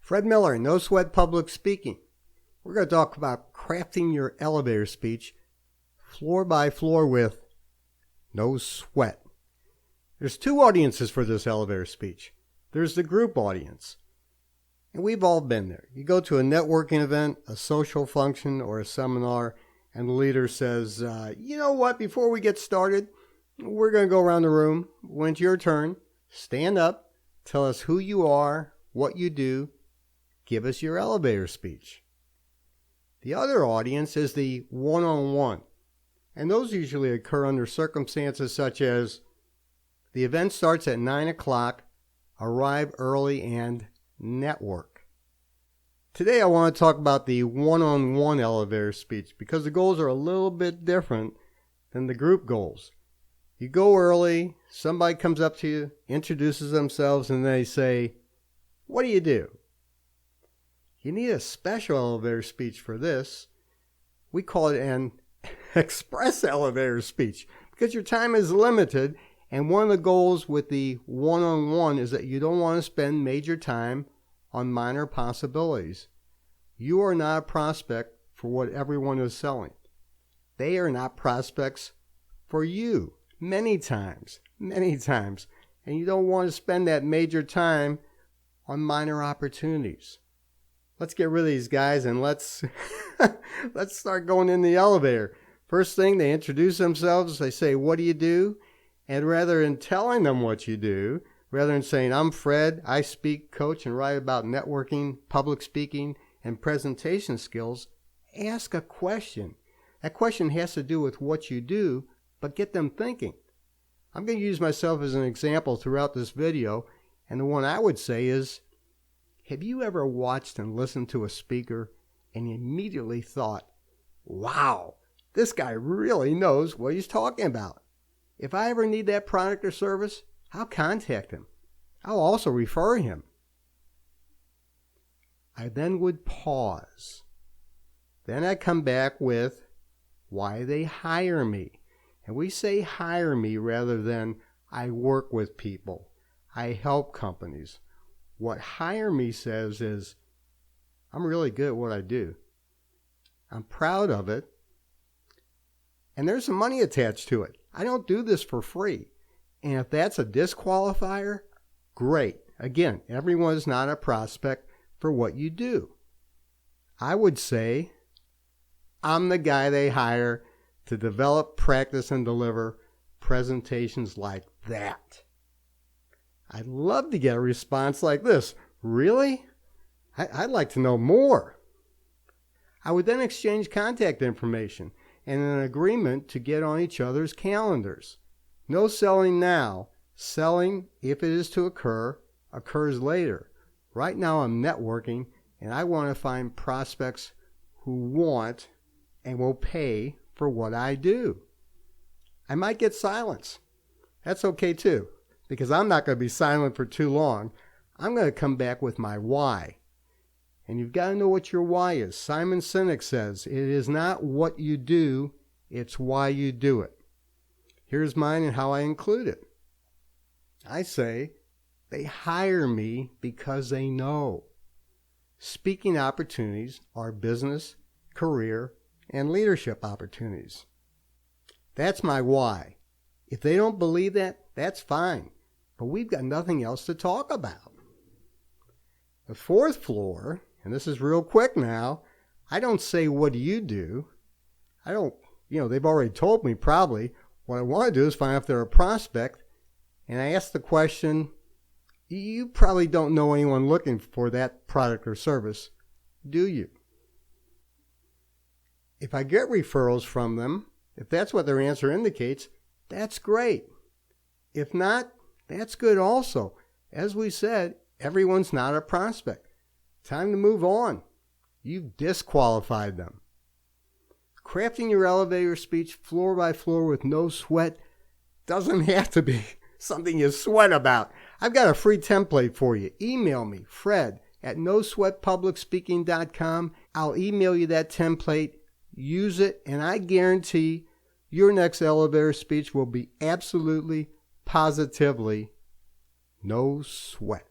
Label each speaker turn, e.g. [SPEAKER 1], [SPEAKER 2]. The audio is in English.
[SPEAKER 1] Fred Miller, No Sweat Public Speaking. We're going to talk about crafting your elevator speech floor by floor with no sweat. There's two audiences for this elevator speech. There's the group audience, and we've all been there. You go to a networking event, a social function, or a seminar, and the leader says, you know what, before we get started, we're going to go around the room. When it's your turn, stand up, tell us who you are, what you do, give us your elevator speech. The other audience is the one-on-one, and those usually occur under circumstances such as the event starts at 9 o'clock, arrive early, and network. Today I want to talk about the one-on-one elevator speech because the goals are a little bit different than the group goals. You go early, somebody comes up to you, introduces themselves, and they say, "What do you do?" You need a special elevator speech for this. We call it an express elevator speech because your time is limited, and one of the goals with the one-on-one is that you don't want to spend major time on minor possibilities. You are not a prospect for what everyone is selling. They are not prospects for you many times, and you don't want to spend that major time on minor opportunities. Let's get rid of these guys and let's start going in the elevator. First thing, they introduce themselves. They say, "What do you do?" And rather than telling them what you do, rather than saying, "I'm Fred, I speak, coach, and write about networking, public speaking, and presentation skills," ask a question. That question has to do with what you do, but get them thinking. I'm going to use myself as an example throughout this video, and the one I would say is, have you ever watched and listened to a speaker and you immediately thought, wow, this guy really knows what he's talking about. If I ever need that product or service, I'll contact him. I'll also refer him. I then would pause. Then I come back with why they hire me. And we say hire me rather than I work with people. I help companies. What hire me says is, I'm really good at what I do. I'm proud of it. And there's some money attached to it. I don't do this for free. And if that's a disqualifier, great. Again, everyone is not a prospect for what you do. I would say, I'm the guy they hire to develop, practice, and deliver presentations like that. I'd love to get a response like this. Really? I'd like to know more. I would then exchange contact information and an agreement to get on each other's calendars. No selling now. Selling, if it is to occur, occurs later. Right now I'm networking, and I want to find prospects who want and will pay for what I do. I might get silence. That's okay too, because I'm not going to be silent for too long. I'm going to come back with my why. And you've got to know what your why is. Simon Sinek says, it is not what you do, it's why you do it. Here's mine and how I include it. I say, they hire me because they know. Speaking opportunities are business, career, and leadership opportunities. That's my why. If they don't believe that, that's fine. But we've got nothing else to talk about. The fourth floor, and this is real quick now, I don't say, what do you do? I don't, they've already told me probably. What I want to do is find out if they're a prospect, and I ask the question, you probably don't know anyone looking for that product or service, do you? If I get referrals from them, if that's what their answer indicates, that's great. If not, that's good also. As we said, everyone's not a prospect. Time to move on. You've disqualified them. Crafting your elevator speech floor by floor with no sweat doesn't have to be something you sweat about. I've got a free template for you. Email me, fred@nosweatpublicspeaking.com. I'll email you that template. Use it, and I guarantee your next elevator speech will be absolutely, positively no sweat.